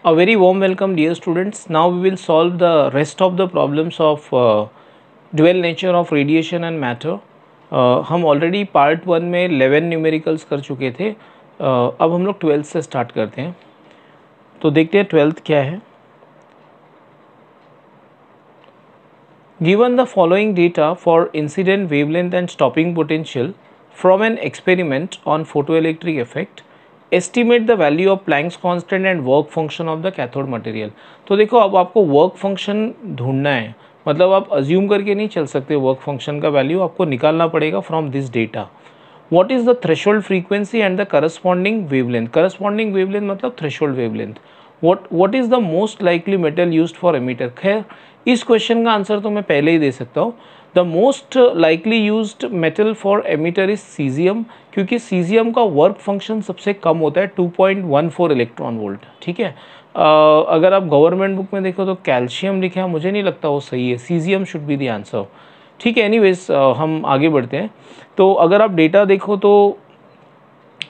A very warm welcome, dear students. Now we will solve the rest of the problems of dual nature of radiation and matter. हम already part 1 में 11 numericals कर चुके थे. अब हम लोग 12th से स्टार्ट करते हैं. तो देखते हैं 12th क्या है. Given the following data for incident wavelength and stopping potential from an experiment on photoelectric effect, estimate the value of Planck's constant and work function of the cathode material. तो देखो अब आपको वर्क फंक्शन ढूंढना है, मतलब आप assume करके नहीं चल सकते. वर्क फंक्शन का वैल्यू आपको निकालना पड़ेगा from this data. What is the threshold frequency and the corresponding wavelength. Corresponding wavelength मतलब threshold wavelength. What is the most likely metal used for emitter. खैर इस क्वेश्चन का आंसर तो मैं पहले ही दे सकता हूँ. The most likely used metal for emitter is caesium, क्योंकि सीजियम का वर्क फंक्शन सबसे कम होता है 2.14 इलेक्ट्रॉन वोल्ट. ठीक है. अगर आप गवर्नमेंट बुक में देखो तो कैल्शियम लिखा है, मुझे नहीं लगता वो सही है. Caesium should be the answer. ठीक है. एनीवेज हम आगे बढ़ते हैं. तो अगर आप डेटा देखो तो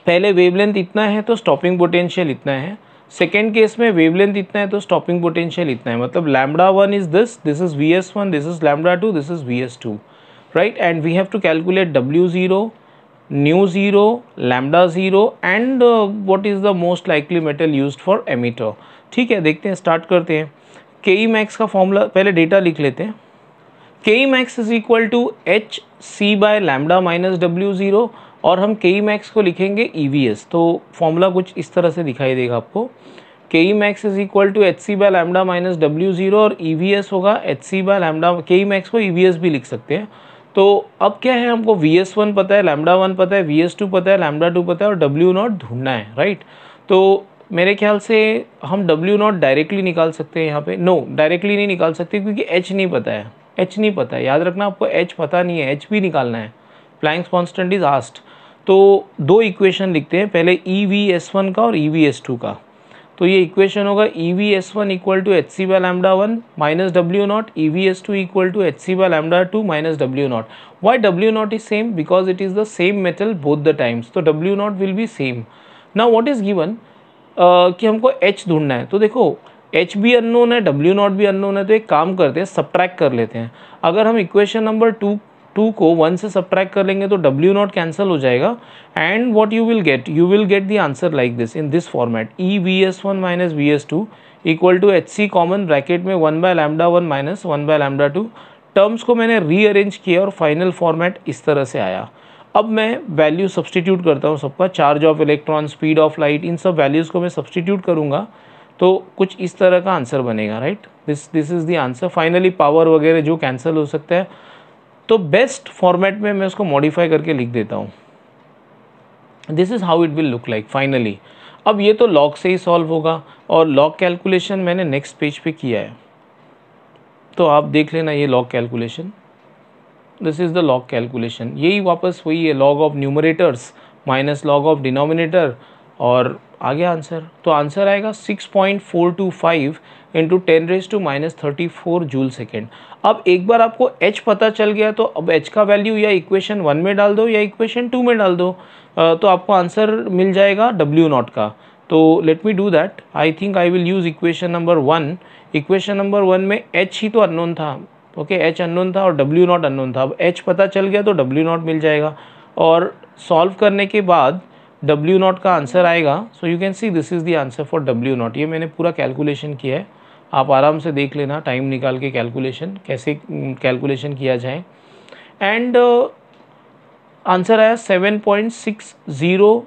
पहले वेवलेंथ इतना है तो स्टॉपिंग पोटेंशियल इतना है. सेकेंड केस में वेवलेंथ इतना है तो स्टॉपिंग पोटेंशियल इतना है. मतलब lambda 1 is this is Vs1, this is lambda 2, this is Vs2, right. And we have to calculate W0, nu0, lambda 0 and what is the most likely metal used for emitter. ठीक है. देखते हैं, start करते हैं. K max का formula पहले data लिख लेते हैं. K max is equal to H C by lambda minus W0 और हम के मैक्स को लिखेंगे EVS. तो फॉर्मूला कुछ इस तरह से दिखाई देगा आपको. K max is equal to H C by lambda minus W0 और EVS होगा H C by lambda. K max को EVS भी लिख सकते हैं. तो अब क्या है, हमको Vs1 पता है, लैम्बडा 1 पता है, Vs2 पता है, लैम्बडा 2 पता है और W0 ढूंढना है, राइट. तो मेरे ख्याल से हम W0 डायरेक्टली निकाल सकते हैं यहाँ पे. नो, डायरेक्टली नहीं निकाल सकते क्योंकि H नहीं पता है. H नहीं पता है, याद रखना आपको. H पता नहीं है, H भी निकालना है. Planck's constant is asked. तो दो इक्वेशन लिखते हैं, पहले EVS1 का और EVS2 का. तो ये इक्वेशन होगा EVS1 equal to H C by lambda 1 minus W0, EVS2 equal to H C by lambda 2 minus W0. Why W0 is same? Because it is the same metal both the times. तो W0 will be same. Now what is given कि हमको H ढूंढना है. तो देखो H भी unknown है, W0 भी अननोन है. तो एक काम करते हैं, सब्ट्रैक्ट कर लेते हैं. अगर हम इक्वेशन नंबर 2 को 1 से सब्ट्रैक्ट कर लेंगे तो W0 कैंसिल हो जाएगा. And what you will get the answer like this in this format. EVS1 minus Vs2 equal to H C common bracket में 1 by lambda 1 minus 1 by lambda 2. Terms को मैंने रीअरेंज किया और फाइनल फॉर्मेट इस तरह से आया. अब मैं वैल्यू सब्सटीट्यूट करता हूँ सबका. Charge of electron, speed of light, इन सब वैल्यूज़ को मैं सब्सटीट्यूट करूँगा तो कुछ इस तरह का आंसर बनेगा, right. This is the answer. Finally power वगैरह जो कैंसिल हो सकता है. तो बेस्ट फॉर्मेट में मैं उसको मॉडिफाई करके लिख देता हूँ. This is how it will look like finally. अब ये तो लॉग से ही सॉल्व होगा और लॉग कैलकुलेशन मैंने नेक्स्ट पेज पे किया है, तो आप देख लेना ये log calculation. This is the log calculation. यही वापस वही है, log of numerators minus log of denominator और आ गया आंसर. तो आंसर आएगा 6.425 इंटू 10⁻⁻34 जूल सेकेंड. अब एक बार आपको H पता चल गया तो अब H का वैल्यू या इक्वेशन 1 में डाल दो या इक्वेशन 2 में डाल दो, तो आपको आंसर मिल जाएगा W0 का. तो let me do that. I think I will use equation number 1. Equation number 1 में H ही तो अननोन था. ओके, H अननोन था और W0 अननोन था. अब H पता चल गया तो W0 मिल जाएगा और सॉल्व करने के बाद W0 का आंसर आएगा. So you can see this is the answer for W0. ये मैंने पूरा कैलकुलेशन किया है, आप आराम से देख लेना टाइम निकाल के कैलकुलेशन कैसे कैलकुलेशन किया जाए. एंड आंसर आया 7.60.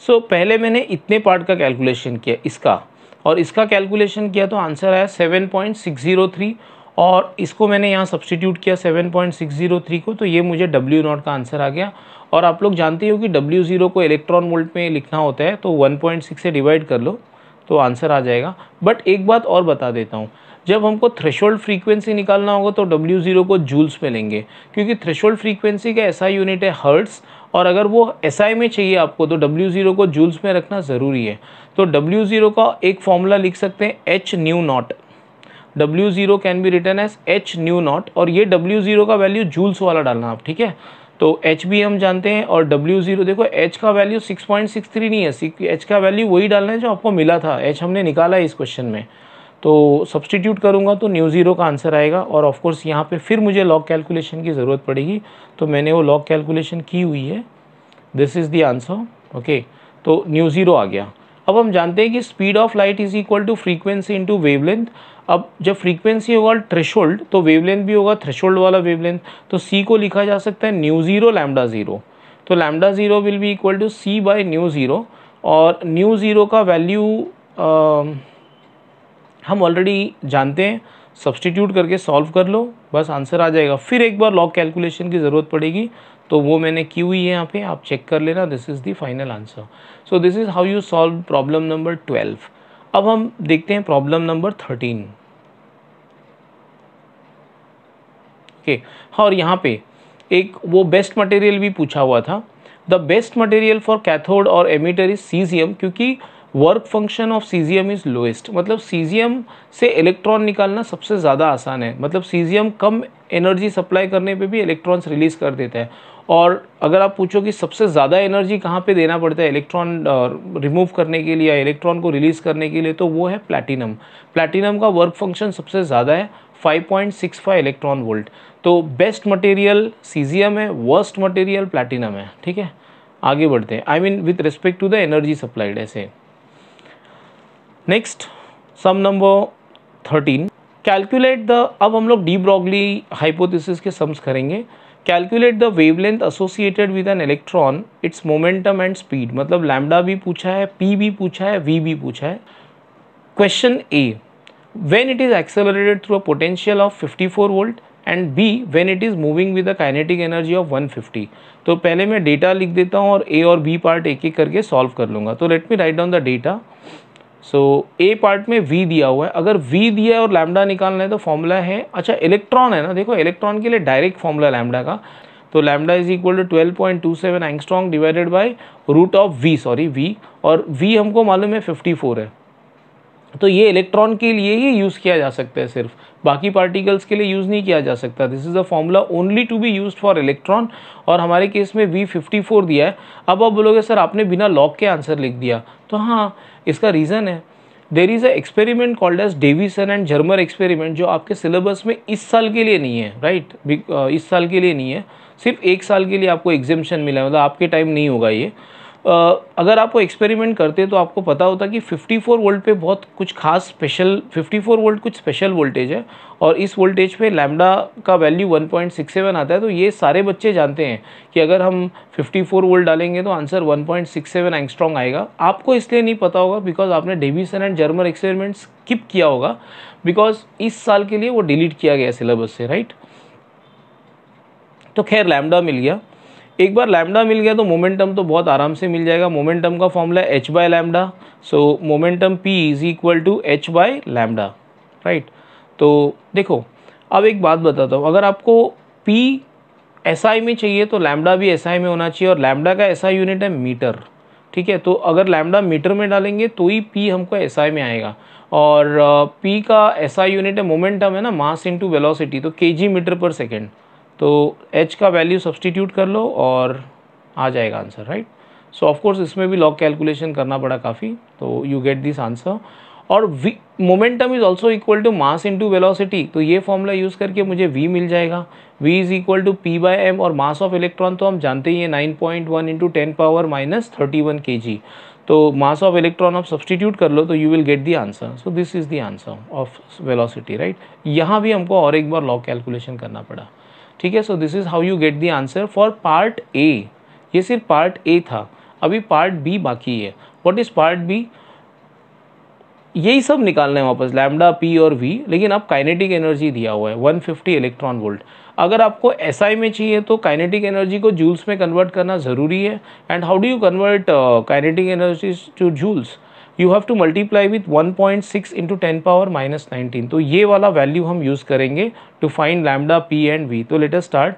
सो पहले मैंने इतने पार्ट का कैलकुलेशन किया इसका, और इसका कैलकुलेशन किया तो आंसर आया 7.603 और इसको मैंने यहाँ सब्सटीट्यूट किया 7.603 को, तो ये मुझे W0 का आंसर आ गया. और आप लोग जानते हो कि W0 को इलेक्ट्रॉन वोल्ट में लिखना होता है, तो 1.6 से डिवाइड कर लो तो आंसर आ जाएगा. बट एक बात और बता देता हूँ, जब हमको थ्रेशोल्ड फ्रीक्वेंसी निकालना होगा तो W0 को जूल्स में लेंगे, क्योंकि थ्रेशोल्ड फ्रीक्वेंसी का SI यूनिट है हर्ट्स, और अगर वो SI में चाहिए आपको तो W0 को जूल्स में रखना ज़रूरी है. तो W0 का एक फॉर्मूला लिख सकते हैं H nu naught. W0 can be written as H nu naught और ये W0 का वैल्यू जूल्स वाला डालना आप, ठीक है. तो एच भी हम जानते हैं और W0 देखो एच का वैल्यू 6.63 नहीं है, एच का वैल्यू वही डालना है जो आपको मिला था, एच हमने निकाला है इस क्वेश्चन में। तो सब्सटीट्यूट करूँगा तो μ0 का आंसर आएगा। और ऑफ कोर्स यहाँ पे फिर मुझे लॉग कैलकुलेशन की ज़रूरत पड़ेगी, तो मैंने वो लॉग कैलकुलेशन की हुई है। This is the answer. Okay, तो μ0 आ गया। अब हम जानते हैं कि speed of light is equal to frequency into wavelength. अब जब फ्रीक्वेंसी होगा थ्रेशोल्ड तो वेवलेंथ भी होगा थ्रेशोल्ड वाला वेवलेंथ, तो c को लिखा जा सकता है μ0 λ0। तो λ0 will be equal to c by μ0, और μ0 का वैल्यू हम ऑलरेडी जानते हैं, सब्सटीट्यूट करके सॉल्व कर लो, बस आंसर आ जाएगा। फिर एक बार लॉग कैलकुलेशन की ज़रूरत पड़ेगी, तो वो मैंने की हुई है यहाँ पे, आप चेक कर लेना। This is the final answer. So this is how you solve problem number 12। अब हम देखते हैं प्रॉब्लम नंबर 13। ओके, और यहाँ पे एक वो बेस्ट मटेरियल भी पूछा हुआ था। The best material for cathode और एमिटर इज सीजियम, क्योंकि work function of caesium is lowest. मतलब सीजियम से इलेक्ट्रॉन निकालना सबसे ज़्यादा आसान है। मतलब सीजियम कम एनर्जी सप्लाई करने पे भी इलेक्ट्रॉन्स रिलीज़ कर देता है। और अगर आप पूछो कि सबसे ज़्यादा एनर्जी कहाँ पे देना पड़ता है इलेक्ट्रॉन रिमूव करने के लिए या इलेक्ट्रॉन को रिलीज़ करने के लिए, तो वो है प्लैटिनम। प्लैटिनम का वर्क फंक्शन सबसे ज़्यादा है, 5.65 इलेक्ट्रॉन वोल्ट। तो बेस्ट मटेरियल सीजियम है, वर्स्ट मटेरियल प्लैटिनम है। ठीक है, आगे बढ़ते हैं। I mean with respect to the energy supplied. ऐसे next sum number 13, calculate the. अब हम लोग डी ब्रॉगली हाइपोथेसिस के सम्स करेंगे। Calculate the wavelength associated with an electron, its momentum and speed. मतलब लैम्डा भी पूछा है, पी भी पूछा है, वी भी पूछा है। Question A, when it is accelerated through a potential of 54 volt, and B when it is moving with a kinetic energy of 150। तो पहले मैं डेटा लिख देता हूँ और ए और बी पार्ट एक एक करके सॉल्व कर लूँगा। तो let me write down the data. So A part में v दिया हुआ है। अगर v दिया है और लैम्डा निकालना है तो फॉर्मूला है, अच्छा इलेक्ट्रॉन है ना, देखो इलेक्ट्रॉन के लिए डायरेक्ट फॉर्मूला लैम्डा का, तो lambda is equal to 12.27 angstrom divided by root of v, sorry v, और v हमको मालूम है 54 है। तो ये इलेक्ट्रॉन के लिए ही यूज़ किया जा सकता है, सिर्फ बाकी पार्टिकल्स के लिए यूज़ नहीं किया जा सकता। This is a formula only to be used for electron, और हमारे केस में v 54 दिया है। अब आप बोलोगे सर आपने बिना लॉग के आंसर लिख दिया, तो हाँ इसका रीज़न है। There is a experiment called as Davisson and Germer experiment, जो आपके सिलेबस में इस साल के लिए नहीं है, राइट इस साल के लिए नहीं है, सिर्फ एक साल के लिए आपको एग्जेम्पशन मिला है, मतलब आपके टाइम नहीं होगा ये। अगर आप वो एक्सपेरिमेंट करते तो आपको पता होता कि 54 वोल्ट पे बहुत कुछ खास स्पेशल, 54 वोल्ट कुछ स्पेशल वोल्टेज है, और इस वोल्टेज पे लैम्डा का वैल्यू 1.67 आता है। तो ये सारे बच्चे जानते हैं कि अगर हम 54 वोल्ट डालेंगे तो आंसर 1.67 एंगस्ट्रॉम आएगा। आपको इसलिए नहीं पता होगा बिकॉज आपने Davisson and Germer experiment skip किया होगा, बिकॉज इस साल के लिए वो डिलीट किया गया सिलेबस से, राइट। तो खैर लैम्डा मिल गया। एक बार लैम्डा मिल गया तो मोमेंटम तो बहुत आराम से मिल जाएगा। मोमेंटम का फॉर्मूला है h by lambda, so momentum p is equal to h by lambda, right. तो देखो अब एक बात बताता हूँ, अगर आपको p SI में चाहिए तो लैम्डा भी SI में होना चाहिए, और लैम्डा का SI यूनिट है मीटर, ठीक है। तो अगर लैम्डा मीटर में डालेंगे तो ही p हमको SI में आएगा, और p का SI यूनिट है मोमेंटम है ना, मास इंटू वेलोसिटी, तो kg मीटर पर सेकेंड। तो h का वैल्यू सब्सटीट्यूट कर लो और आ जाएगा answer, right. So of course इसमें भी लॉग कैलकुलेशन करना पड़ा काफ़ी, तो यू गेट दिस आंसर। और v momentum is also equal to mass into velocity, तो ये फॉर्मूला यूज़ करके मुझे v मिल जाएगा। v is equal to p by m, और मास ऑफ इलेक्ट्रॉन तो हम जानते ही है 9.1 इंटू 10 पावर माइनस 31 kg। तो मास ऑफ इलेक्ट्रॉन आप सब्सटीट्यूट कर लो तो you will get the answer. So this is the answer of velocity, right. यहाँ भी हमको और एक बार लॉग कैलकुलेशन करना पड़ा, ठीक है। So this is how you get the answer for part A. ये सिर्फ पार्ट ए था, अभी पार्ट बी बाकी है। What is part B? यही सब निकालना है वापस, लैम्डा, पी और वी, लेकिन अब काइनेटिक एनर्जी दिया हुआ है 150 इलेक्ट्रॉन वोल्ट। अगर आपको एसआई में चाहिए तो काइनेटिक एनर्जी को जूल्स में कन्वर्ट करना ज़रूरी है। And how do you convert kinetic energy to joules? You have to multiply with 1.6 into 10 power minus 19। तो ये वाला वैल्यू हम यूज़ करेंगे to find lambda, P and V. तो let us start.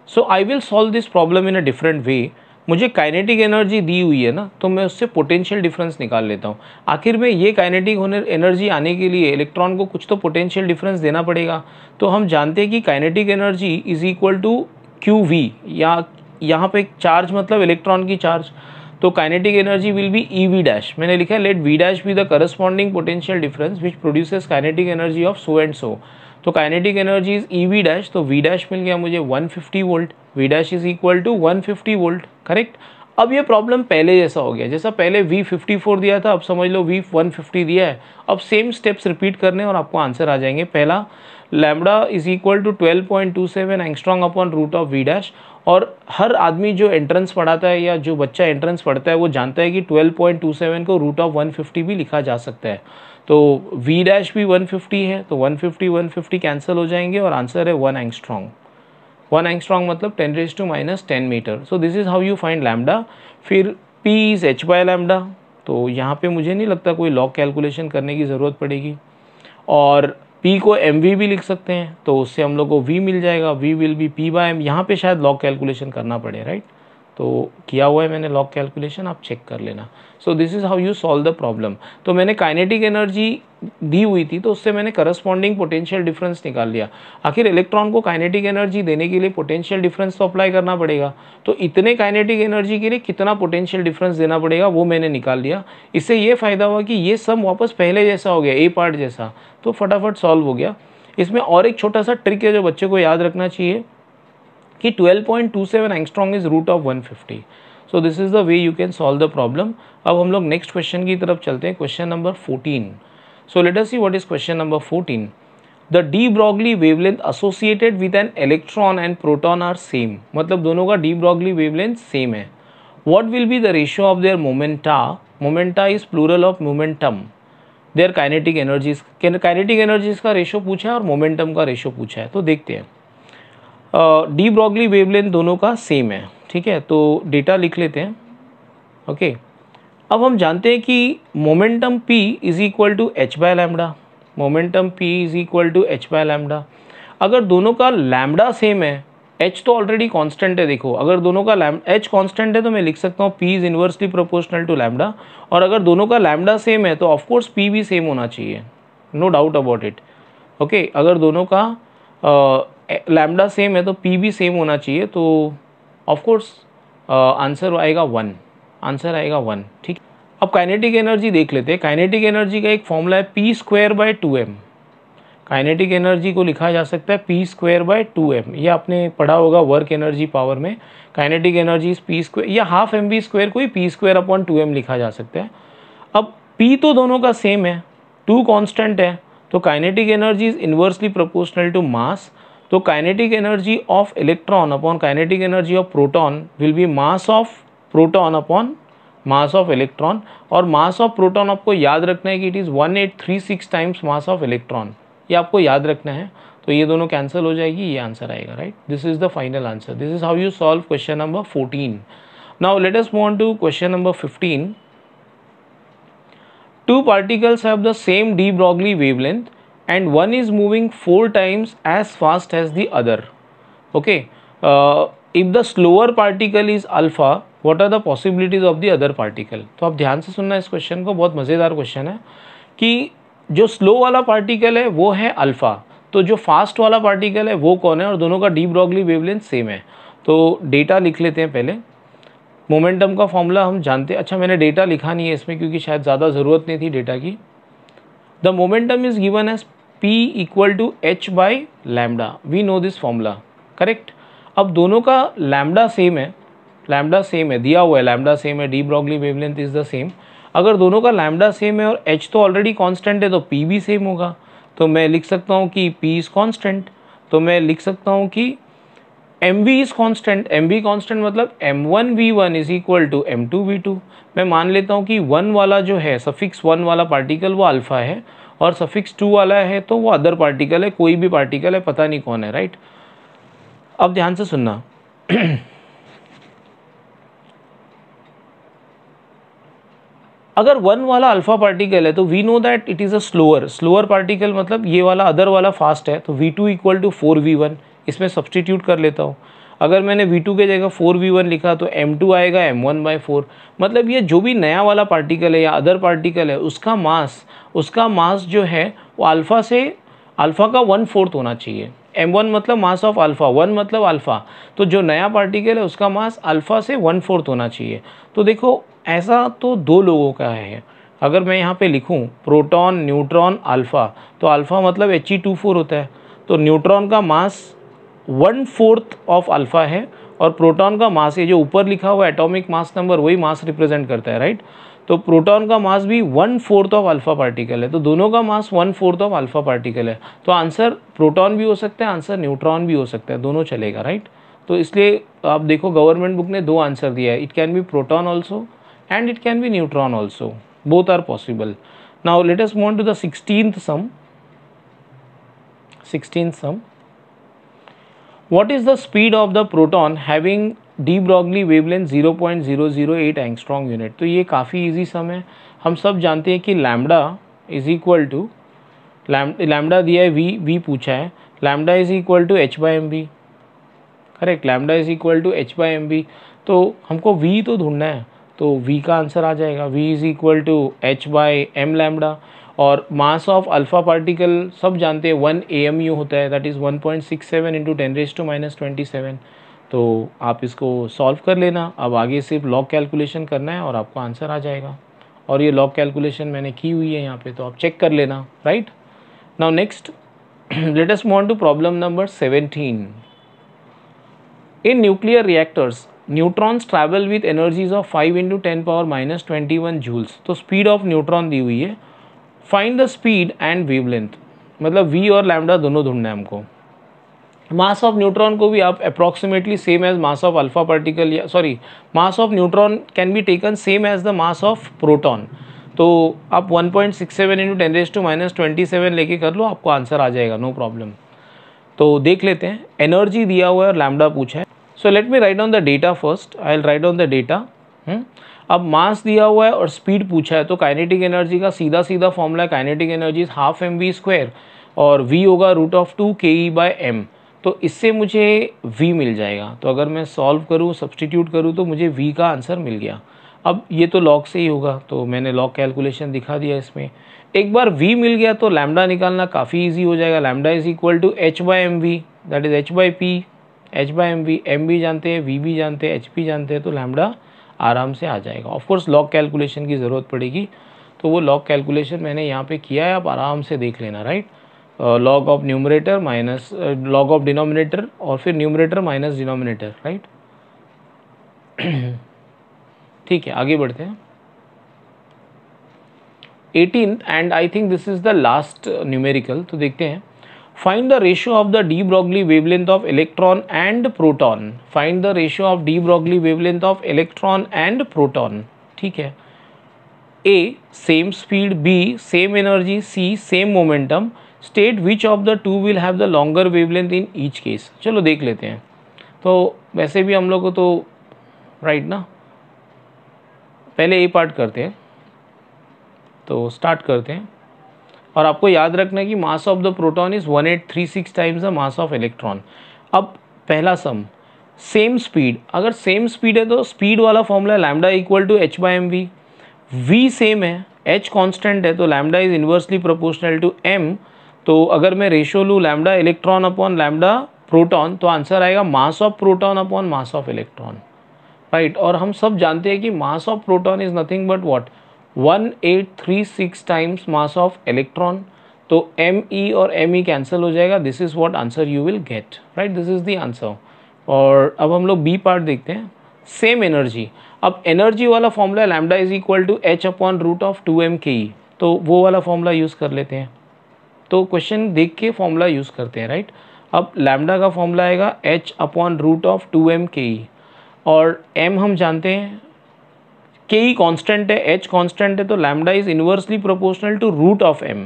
So I will solve this problem in a different way. मुझे kinetic energy दी हुई है ना, तो मैं उससे पोटेंशियल डिफरेंस निकाल लेता हूँ। आखिर में ये काइनेटिक एनर्जी आने के लिए इलेक्ट्रॉन को कुछ तो पोटेंशियल डिफरेंस देना पड़ेगा। तो हम जानते हैं कि kinetic energy is equal to Q V, या यहाँ पे चार्ज मतलब इलेक्ट्रॉन की चार्ज, तो kinetic energy will be E V dash. मैंने लिखा है let V dash be the corresponding potential difference which produces kinetic energy of so and so. तो kinetic energy is E V dash, तो V dash मिल गया मुझे 150 volt, V dash is equal to 150 volt, correct. अब ये problem पहले जैसा हो गया, जैसा पहले V54 दिया था अब समझ लो V150 दिया है। अब सेम स्टेप्स रिपीट करने और आपको आंसर आ जाएंगे। पहला lambda is equal to 12.27 angstrom upon root of V dash, और हर आदमी जो एंट्रेंस पढ़ाता है या जो बच्चा एंट्रेंस पढ़ता है वो जानता है कि 12.27 को रूट ऑफ 150 भी लिखा जा सकता है। तो वी डैश भी 150 है, तो 150 कैंसिल हो जाएंगे और आंसर है 1 एंगस्ट्रॉन्ग। 1 एंगस्ट्रॉन्ग मतलब 10⁻⁻10 metre. So this is how you find lambda. फिर P is h by lambda, तो यहाँ पे मुझे नहीं लगता कोई लॉग कैलकुलेशन करने की ज़रूरत पड़ेगी, और P को mv भी लिख सकते हैं, तो उससे हम लोग को V मिल जाएगा, V will be P by m। यहाँ पे शायद लॉग कैलकुलेशन करना पड़े, राइट, तो किया हुआ है मैंने लॉग कैलकुलेशन, आप चेक कर लेना। So this is how you solve the problem. तो मैंने काइनेटिक एनर्जी दी हुई थी तो उससे मैंने करस्पॉन्डिंग पोटेंशियल डिफरेंस निकाल लिया। आखिर इलेक्ट्रॉन को काइनेटिक एनर्जी देने के लिए पोटेंशियल डिफरेंस तो अप्लाई करना पड़ेगा, तो इतने काइनेटिक एनर्जी के लिए कितना पोटेंशियल डिफरेंस देना पड़ेगा वो मैंने निकाल लिया। इससे ये फ़ायदा हुआ कि ये सब वापस पहले जैसा हो गया, ए पार्ट जैसा, तो फटाफट सॉल्व हो गया। इसमें और एक छोटा सा ट्रिक है जो बच्चे को याद रखना चाहिए कि 12.27 angstrom is root of 150। So this is the way you can solve the problem. अब हम लोग नेक्स्ट क्वेश्चन की तरफ चलते हैं, question number 14। So let us see what is question number 14। The de Broglie wavelength associated with an electron and proton are same, मतलब दोनों का डी ब्रॉगली वेवलेंथ सेम है। What will be the ratio of their momenta, momenta is plural of momentum, their kinetic energies, kinetic energies का ratio पूछा है और momentum का रेशियो पूछा है। तो देखते हैं, डी ब्रॉगली वेवलेंथ दोनों का सेम है, ठीक है, तो डेटा लिख लेते हैं। ओके, अब हम जानते हैं कि momentum P is equal to h by lambda, momentum P is equal to h by lambda. अगर दोनों का लैम्डा सेम है, h तो ऑलरेडी कांस्टेंट है, देखो अगर दोनों का h कांस्टेंट है तो मैं लिख सकता हूँ P is inversely proportional to lambda, और अगर दोनों का लैम्डा सेम है तो ऑफकोर्स P भी सेम होना चाहिए, no doubt about it. Okay, अगर दोनों का लैम्डा सेम है तो P भी सेम होना चाहिए, तो ऑफकोर्स आंसर आएगा 1, आंसर आएगा 1, ठीक। अब काइनेटिक एनर्जी देख लेते हैं। काइनेटिक एनर्जी का एक फॉर्मूला है P²/2m। काइनेटिक एनर्जी को लिखा जा सकता है P²/2m, ये आपने पढ़ा होगा वर्क एनर्जी पावर में। काइनेटिक एनर्जी इज P² या हाफ mv² को ही P²/2m लिखा जा सकता है। अब P तो दोनों का सेम है, 2 कांस्टेंट है, तो kinetic energy is inversely proportional to mass, तो kinetic energy of electron upon kinetic energy of proton will be mass of proton upon mass of electron, और मास ऑफ प्रोटॉन आपको याद रखना है कि it is 1836 times mass of electron, ये आपको याद रखना है। तो ये दोनों कैंसिल हो जाएगी, ये आंसर आएगा, right. This is the final answer. This is how you solve question number 14। Now let us move on to question number 15। Two particles have the same de Broglie wavelength and one is moving 4 times as fast as the other. Okay, if the slower particle is alpha, what are the possibilities of the other particle? तो आप ध्यान से सुनना इस question को, बहुत मज़ेदार question है कि जो स्लो वाला पार्टिकल है वो है अल्फ़ा, तो जो फास्ट वाला पार्टिकल है वो कौन है, और दोनों का डी ब्रॉगली वेवलेंथ सेम है। तो डेटा लिख लेते हैं पहले। मोमेंटम का फॉर्मूला हम जानते हैं, अच्छा मैंने डेटा लिखा नहीं है इसमें क्योंकि शायद ज़्यादा ज़रूरत नहीं थी डेटा की। The momentum is given as P equal to h by lambda, we know this formula, correct. अब दोनों का लैम्डा सेम है, लैम्डा सेम है, दिया हुआ है लैम्डा सेम है, डी Broglie wavelength is the same. अगर दोनों का लैम्डा सेम है और h तो ऑलरेडी कांस्टेंट है तो P भी सेम होगा, तो मैं लिख सकता हूँ कि P इज़ कांस्टेंट, तो मैं लिख सकता हूँ कि mv is constant, mv constant मतलब m1v1 is equal to m2v2। मैं मान लेता हूँ कि 1 वाला जो है सफिक्स 1 वाला पार्टिकल वो अल्फा है और सफिक्स 2 वाला है तो वो अदर पार्टिकल है, कोई भी पार्टिकल है, पता नहीं कौन है, राइट। अब ध्यान से सुनना अगर 1 वाला अल्फा पार्टिकल है तो we know that it is a slower particle, मतलब ये वाला अदर वाला फास्ट है, तो v2 इक्वल टू 4v1, इसमें सब्सटीट्यूट कर लेता हूँ। अगर मैंने v2 के जगह 4v1 लिखा तो m2 आएगा m1/4, मतलब ये जो भी नया वाला पार्टिकल है या अदर पार्टिकल है उसका मास जो है वो अल्फ़ा का 1/4 होना चाहिए। m1 मतलब मास ऑफ अल्फ़ा, 1 मतलब अल्फ़ा, तो जो नया पार्टिकल है उसका मास अल्फ़ा से 1/4 होना चाहिए। तो देखो ऐसा तो दो लोगों का है, अगर मैं यहाँ पे लिखूँ प्रोटॉन न्यूट्रॉन अल्फ़ा, तो अल्फ़ा मतलब He2 4 होता है, तो न्यूट्रॉन का मास 1/4 ऑफ अल्फ़ा है और प्रोटॉन का मास, ये जो ऊपर लिखा हुआ एटॉमिक मास नंबर वही मास रिप्रेजेंट करता है, राइट। तो प्रोटॉन का मास भी 1/4 ऑफ अल्फ़ा पार्टिकल है, तो दोनों का मास 1/4 ऑफ अल्फ़ा पार्टिकल है, तो आंसर प्रोटॉन भी हो सकता है, आंसर न्यूट्रॉन भी हो सकता है, दोनों चलेगा, राइट। तो इसलिए आप देखो गवर्नमेंट बुक ने दो आंसर दिया है, it can be proton also and it can be neutron also, both are possible. Now let us move on to the 16th sum. 16th sum. What is the speed of the proton having de Broglie wavelength 0.008 angstrom unit. तो ये काफ़ी easy सम है, हम सब जानते हैं कि lambda is equal to, lambda दिया है, वी पूछा है, lambda is equal to H by M V, correct, lambda is equal to H by M V, तो हमको वी तो ढूंढना है, तो वी का आंसर आ जाएगा V is equal to H by M lambda. और मास ऑफ अल्फ़ा पार्टिकल सब जानते हैं 1 AMU होता है, दैट इज़ 1.67 इंटू 10⁻⁻27। तो आप इसको सॉल्व कर लेना, अब आगे सिर्फ लॉग कैलकुलेशन करना है और आपको आंसर आ जाएगा, और ये लॉग कैलकुलेशन मैंने की हुई है यहाँ पे, तो आप चेक कर लेना, right. Now next let us move on to problem number 17. In nuclear reactors, neutrons travel with energies of 5 into 10⁻⁻21 joules. तो स्पीड ऑफ न्यूट्रॉन दी हुई है, find the speed and wavelength, मतलब वी और लैम्डा दोनों ढूंढना है हमको। मास ऑफ न्यूट्रॉन को भी आप approximately same as mass of alpha particle, या sorry mass of neutron can be taken same as the mass of proton, तो आप 1.67 इंटू 10⁻⁻27 लेके कर लो, आपको आंसर आ जाएगा, नो प्रॉब्लम। तो देख लेते हैं, एनर्जी दिया हुआ है और लैम्डा पूछा है, so let me right on the data first, I will write on the data. अब मास दिया हुआ है और स्पीड पूछा है, तो काइनेटिक एनर्जी का सीधा सीधा फॉर्मूला है, kinetic energy is half mv² और v होगा √2 ke/m, तो इससे मुझे v मिल जाएगा। तो अगर मैं सॉल्व करूँ, सब्सटीट्यूट करूँ, तो मुझे v का आंसर मिल गया। अब ये तो लॉग से ही होगा, तो मैंने लॉग कैलकुलेशन दिखा दिया इसमें। एक बार v मिल गया तो लैम्डा निकालना काफ़ी ईजी हो जाएगा, lambda is equal to h by M V, that is h by पी, h by M V, M भी जानते हैं, v भी जानते हैं, h भी जानते हैं, तो लैम्डा आराम से आ जाएगा। ऑफकोर्स लॉग कैलकुलेशन की ज़रूरत पड़ेगी, तो वो लॉग कैलकुलेशन मैंने यहाँ पे किया है, आप आराम से देख लेना, right. Log of numerator minus log of denominator और फिर न्यूमरेटर माइनस डिनोमिनेटर, राइट। ठीक है, आगे बढ़ते हैं। 18th and I think this is the last numerical, तो देखते हैं। Find the ratio of the de Broglie wavelength of electron and proton, find the ratio of de Broglie wavelength of electron and proton, ठीक है। A same speed, B same energy, C same momentum, state which of the two will have the longer wavelength in each case. चलो देख लेते हैं, तो वैसे भी हम लोग को तो राइट ना, पहले ए पार्ट करते हैं, तो स्टार्ट करते हैं। और आपको याद रखना है कि mass of the proton is 1836 times the mass of electron. अब पहला सम, सेम स्पीड, अगर सेम स्पीड है तो स्पीड वाला formula lambda equal to H by M V, V same है, एच कांस्टेंट है, तो lambda is inversely proportional to M, तो अगर मैं रेशियो लूँ lambda electron upon lambda proton, तो आंसर आएगा mass of proton upon mass of electron, right. और हम सब जानते हैं कि mass of proton is nothing but what, 1836 times mass of electron, तो Me और Me कैंसिल हो जाएगा, this is what answer you will get, right, this is the answer. और अब हम लोग बी पार्ट देखते हैं, सेम एनर्जी। अब एनर्जी वाला formula lambda is equal to H upon √2m ke, तो वो वाला फॉर्मूला यूज़ कर लेते हैं, तो क्वेश्चन देख के फॉर्मूला यूज़ करते हैं, राइट। अब लैम्डा का फॉर्मूला आएगा h अपॉन √2m ke, और m हम जानते हैं, के ई कॉन्स्टेंट है, एच कॉन्स्टेंट है, तो lambda is inversely proportional to √m।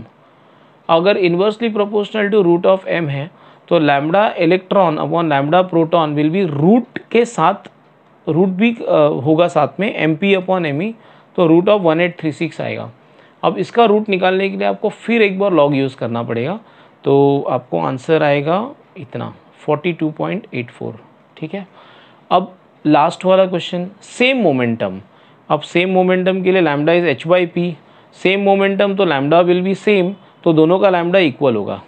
अगर इन्वर्सली प्रोपोर्शनल टू √m है तो lambda electron upon lambda proton will be root के साथ, रूट भी होगा साथ में, mp अपॉन me, तो √1836 आएगा। अब इसका रूट निकालने के लिए आपको फिर एक बार लॉग यूज़ करना पड़ेगा, तो आपको आंसर आएगा इतना 42.84, ठीक है। अब लास्ट वाला क्वेश्चन, सेम मोमेंटम। अब सेम मोमेंटम के लिए lambda is h by P, same momentum तो लैम्डा विल बी सेम, तो दोनों का लैम्डा इक्वल होगा,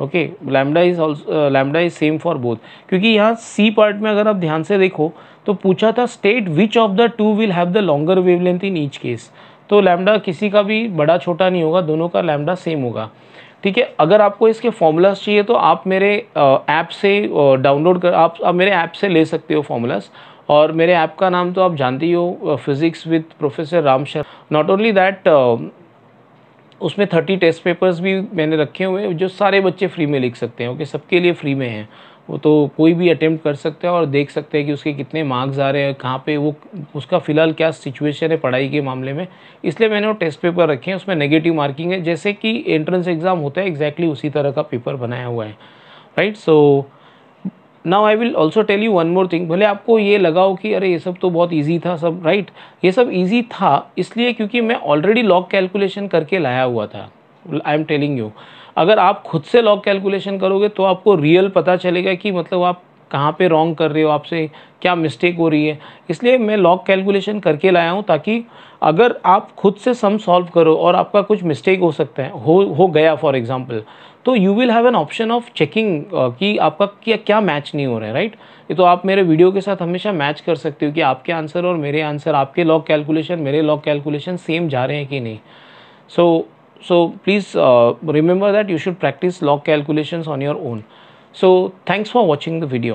okay, lambda is same for both, क्योंकि यहाँ सी पार्ट में अगर आप ध्यान से देखो तो पूछा था state which of the two will have the longer wavelength in each case. तो लैम्डा किसी का भी बड़ा छोटा नहीं होगा, दोनों का लैम्डा सेम होगा। ठीक है, अगर आपको इसके फॉर्मूलाज चाहिए तो आप मेरे ऐप से डाउनलोड कर, आप मेरे ऐप से ले सकते हो फॉर्मूलाज। और मेरे ऐप का नाम तो आप जानते ही हो, physics with professor Ram Sharma. Not only that, उसमें 30 टेस्ट पेपर्स भी मैंने रखे हुए हैं जो सारे बच्चे फ्री में लिख सकते हैं। ओके, सबके लिए फ्री में है वो, तो कोई भी अटेम्प्ट कर सकते हैं और देख सकते हैं कि उसके कितने मार्क्स आ रहे हैं, कहाँ पे वो, उसका फ़िलहाल क्या सिचुएशन है पढ़ाई के मामले में। इसलिए मैंने वो टेस्ट पेपर रखे हैं, उसमें नेगेटिव मार्किंग है, जैसे कि एंट्रेंस एग्ज़ाम होता है एग्जैक्टली उसी तरह का पेपर बनाया हुआ है, right. So now I will also tell you one more thing. भले आपको ये लगाओ कि अरे ये सब तो बहुत ईजी था सब, राइट, ये सब ईजी था इसलिए क्योंकि मैं ऑलरेडी लॉग कैलकुलेशन करके लाया हुआ था। आई एम टेलिंग यू, अगर आप खुद से लॉग कैलकुलेशन करोगे तो आपको रियल पता चलेगा कि मतलब आप कहाँ पे रॉन्ग कर रहे हो, आपसे क्या मिस्टेक हो रही है। इसलिए मैं लॉग कैलकुलेशन करके लाया हूँ, ताकि अगर आप खुद से सम सॉल्व करो और आपका कुछ मिस्टेक हो सकता है, हो गया फॉर एग्जांपल, तो you will have an option of checking कि आपका क्या मैच नहीं हो रहा है, राइट। ये तो आप मेरे वीडियो के साथ हमेशा मैच कर सकते हो कि आपके आंसर और मेरे आंसर, आपके लॉग कैलकुलेशन मेरे लॉग कैलकुलेशन सेम जा रहे हैं कि नहीं। So please remember that you should practice log calculations on your own. So thanks for watching the video.